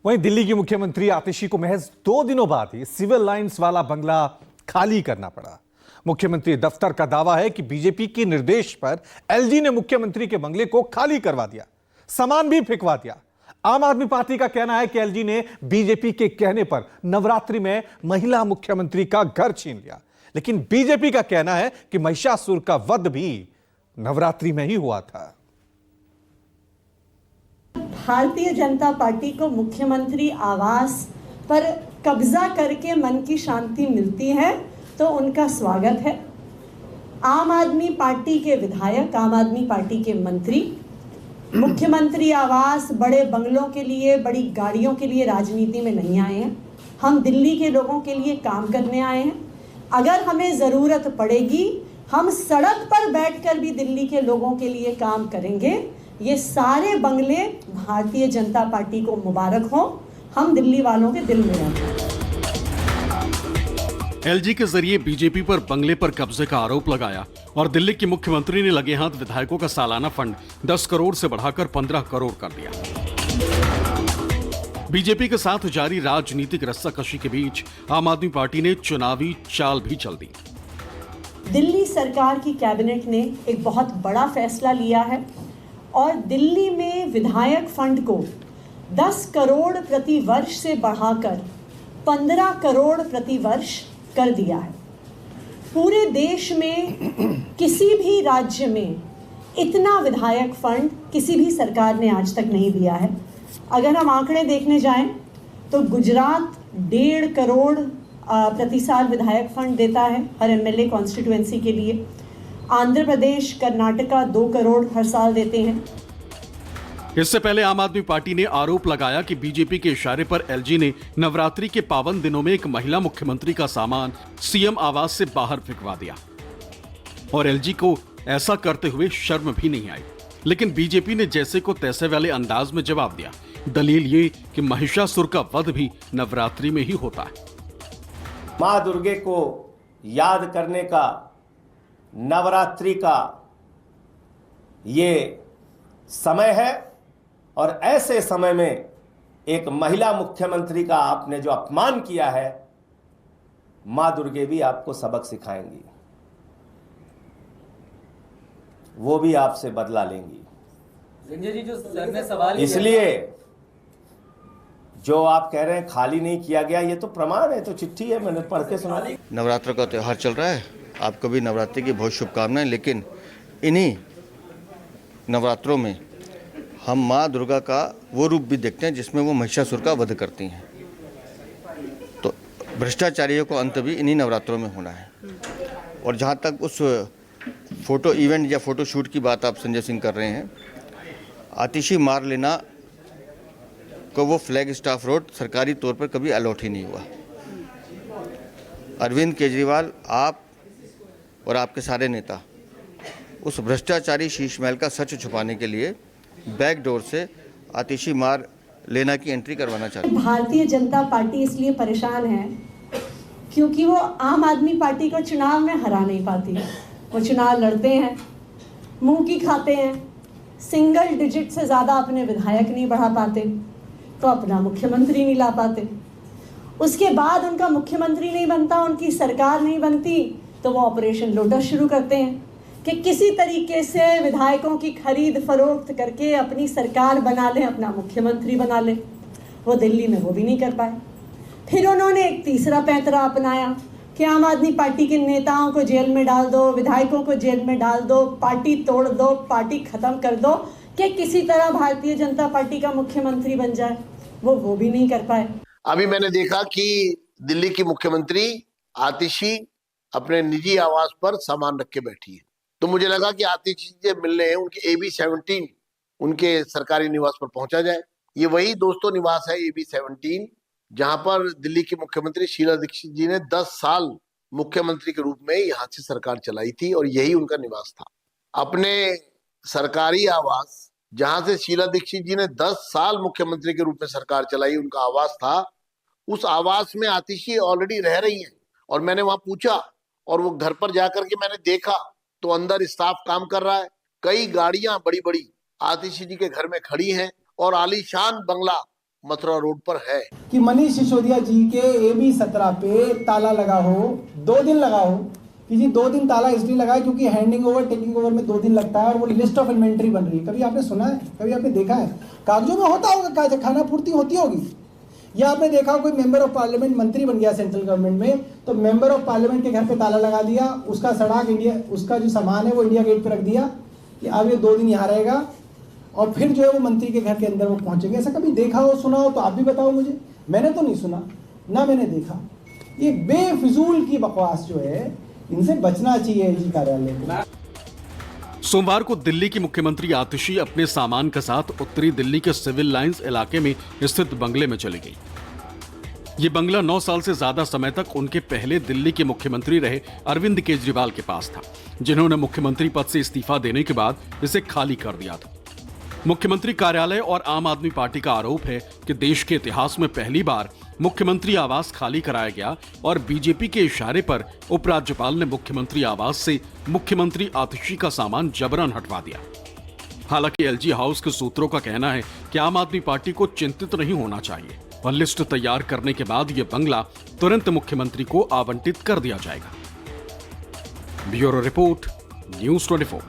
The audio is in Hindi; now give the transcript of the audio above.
वहीं दिल्ली की मुख्यमंत्री आतिशी को महज 2 दिनों बाद ही सिविल लाइंस वाला बंगला खाली करना पड़ा। मुख्यमंत्री दफ्तर का दावा है कि बीजेपी के निर्देश पर एलजी ने मुख्यमंत्री के बंगले को खाली करवा दिया, सामान भी फेंकवा दिया। आम आदमी पार्टी का कहना है कि एलजी ने बीजेपी के कहने पर नवरात्रि में महिला मुख्यमंत्री का घर छीन लिया, लेकिन बीजेपी का कहना है कि महिषासुर का वध भी नवरात्रि में ही हुआ था। भारतीय जनता पार्टी को मुख्यमंत्री आवास पर कब्जा करके मन की शांति मिलती है तो उनका स्वागत है। आम आदमी पार्टी के विधायक, आम आदमी पार्टी के मंत्री मुख्यमंत्री आवास, बड़े बंगलों के लिए, बड़ी गाड़ियों के लिए राजनीति में नहीं आए हैं। हम दिल्ली के लोगों के लिए काम करने आए हैं। अगर हमें ज़रूरत पड़ेगी हम सड़क पर बैठकर भी दिल्ली के लोगों के लिए काम करेंगे। ये सारे बंगले भारतीय जनता पार्टी को मुबारक हो, हम दिल्ली वालों के दिल में हैं। एलजी के जरिए बीजेपी पर बंगले पर कब्जे का आरोप लगाया और दिल्ली की मुख्यमंत्री ने लगे हाथ विधायकों का सालाना फंड 10 करोड़ से बढ़ाकर 15 करोड़ कर दिया। बीजेपी के साथ जारी राजनीतिक रस्साकशी के बीच आम आदमी पार्टी ने चुनावी चाल भी चल दी। दिल्ली सरकार की कैबिनेट ने एक बहुत बड़ा फैसला लिया है और दिल्ली में विधायक फंड को 10 करोड़ प्रति वर्ष से बढ़ाकर 15 करोड़ प्रति वर्ष कर दिया है। पूरे देश में किसी भी राज्य में इतना विधायक फंड किसी भी सरकार ने आज तक नहीं दिया है। अगर हम आंकड़े देखने जाएं तो गुजरात 1.5 करोड़ प्रति साल विधायक फंड देता है हर एमएलए कॉन्स्टिट्यूएंसी के लिए। आंध्र प्रदेश, कर्नाटका 2 करोड़ हर साल देते हैं। इससे पहले आम आदमी पार्टी ने आरोप लगाया कि बीजेपी के इशारे पर एलजी ने नवरात्रि के पावन दिनों में एक महिला मुख्यमंत्री का सामान सीएम आवास से बाहर फेंकवा दिया और एलजी को ऐसा करते हुए शर्म भी नहीं आई। लेकिन बीजेपी ने जैसे को तैसे वाले अंदाज में जवाब दिया। दलील ये कि महिषासुर का वध भी नवरात्रि में ही होता है। मां दुर्गे को याद करने का, नवरात्रि का ये समय है और ऐसे समय में एक महिला मुख्यमंत्री का आपने जो अपमान किया है, मां दुर्गे भी आपको सबक सिखाएंगी, वो भी आपसे बदला लेंगी। संजय जी, जो सर ने सवाल इसलिए जो आप कह रहे हैं खाली नहीं किया गया, ये तो प्रमाण है, तो चिट्ठी है, मैंने पढ़ के सुना दी। नवरात्र का त्यौहार चल रहा है, आपको भी नवरात्रि की बहुत शुभकामनाएं। लेकिन इन्हीं नवरात्रों में हम माँ दुर्गा का वो रूप भी देखते हैं जिसमें वो महिषासुर का वध करती हैं। तो भ्रष्टाचारियों को अंत भी इन्हीं नवरात्रों में होना है। और जहाँ तक उस फोटो इवेंट या फोटो शूट की बात आप संजय सिंह कर रहे हैं, आतिशी मार लेना को वो फ्लैग स्टाफ रोड सरकारी तौर पर कभी अलॉट ही नहीं हुआ। अरविंद केजरीवाल, आप और आपके सारे नेता उस भ्रष्टाचारी शीश महल का सच छुपाने के लिए बैक डोर से आतिशी मार लेना की एंट्री करवाना चाहते हैं। भारतीय जनता पार्टी इसलिए परेशान है क्योंकि वो आम आदमी पार्टी को चुनाव में हरा नहीं पाती। वो चुनाव लड़ते हैं, मुंह की खाते हैं, सिंगल डिजिट से ज़्यादा अपने विधायक नहीं बढ़ा पाते तो अपना मुख्यमंत्री नहीं ला पाते। उसके बाद उनका मुख्यमंत्री नहीं बनता, उनकी सरकार नहीं बनती तो वो ऑपरेशन लोटस शुरू करते हैं कि किसी तरीके से विधायकों की खरीद फरोख्त करके अपनी सरकार बना लें, अपना मुख्यमंत्री बना लें। वो दिल्ली में वो भी नहीं कर पाए। फिर उन्होंने एक तीसरा पैंतरा अपनाया कि आम आदमी पार्टी के नेताओं को जेल में डाल दो, विधायकों को जेल में डाल दो, पार्टी तोड़ दो, पार्टी खत्म कर दो कि किसी तरह भारतीय जनता पार्टी का मुख्यमंत्री बन जाए। वो भी नहीं कर पाए। अभी मैंने देखा कि दिल्ली की मुख्यमंत्री आतिशी अपने निजी आवास पर सामान रख के बैठी है, तो मुझे लगा कि आतिशी से मिलने उनके AB-17 उनके सरकारी निवास पर पहुंचा जाए। ये वही दोस्तों निवास है AB-17 जहां पर दिल्ली की मुख्यमंत्री शीला दीक्षित जी ने 10 साल मुख्यमंत्री के रूप में यहाँ से सरकार चलाई थी और यही उनका निवास था। अपने सरकारी आवास जहां से शीला दीक्षित जी ने 10 साल मुख्यमंत्री के रूप में सरकार चलाई, उनका आवास था, उस आवास में आतिशी ऑलरेडी रह रही हैं। और मैंने वहां पूछा और वो घर पर जाकर के मैंने देखा तो अंदर स्टाफ काम कर रहा है। कई गाड़ियां बड़ी बड़ी आतिशी जी के घर में खड़ी हैं और आलीशान बंगला मथुरा रोड पर है। कि मनीष सिसोदिया जी के AB 17 पे ताला लगा हो, 2 दिन लगा हो कि जी 2 दिन ताला इसलिए लगा है क्योंकि हैंडिंग ओवर टेकिंग ओवर में 2 दिन लगता है और वो लिस्ट ऑफ इन्वेंट्री बन रही है। कभी आपने सुना है, कभी आपने देखा है? कागजों में होता होगा, खाना पूर्ति होती होगी। या आपने देखा कोई मेंबर ऑफ पार्लियामेंट मंत्री बन गया सेंट्रल गवर्नमेंट में, तो मेंबर ऑफ पार्लियामेंट के घर पे ताला लगा दिया, उसका सड़क इंडिया, उसका जो सामान है वो इंडिया गेट पे रख दिया कि अब ये 2 दिन यहाँ रहेगा और फिर जो है वो मंत्री के घर के अंदर वो पहुंचेंगे। ऐसा कभी देखा हो, सुना हो तो आप भी बताओ मुझे। मैंने तो नहीं सुना, ना मैंने देखा। ये बेफिजूल की बकवास जो है, इनसे बचना चाहिए जी कार्यालय को। सोमवार को दिल्ली की मुख्यमंत्री आतिशी अपने सामान के साथ उत्तरी दिल्ली के सिविल लाइंस इलाके में स्थित बंगले में चली गई। ये बंगला 9 साल से ज्यादा समय तक उनके पहले दिल्ली के मुख्यमंत्री रहे अरविंद केजरीवाल के पास था, जिन्होंने मुख्यमंत्री पद से इस्तीफा देने के बाद इसे खाली कर दिया था। मुख्यमंत्री कार्यालय और आम आदमी पार्टी का आरोप है कि देश के इतिहास में पहली बार मुख्यमंत्री आवास खाली कराया गया और बीजेपी के इशारे पर उपराज्यपाल ने मुख्यमंत्री आवास से मुख्यमंत्री आतिशी का सामान जबरन हटवा दिया। हालांकि एलजी हाउस के सूत्रों का कहना है कि आम आदमी पार्टी को चिंतित नहीं होना चाहिए और लिस्ट तैयार करने के बाद यह बंगला तुरंत मुख्यमंत्री को आवंटित कर दिया जाएगा। Bureau report, news 24।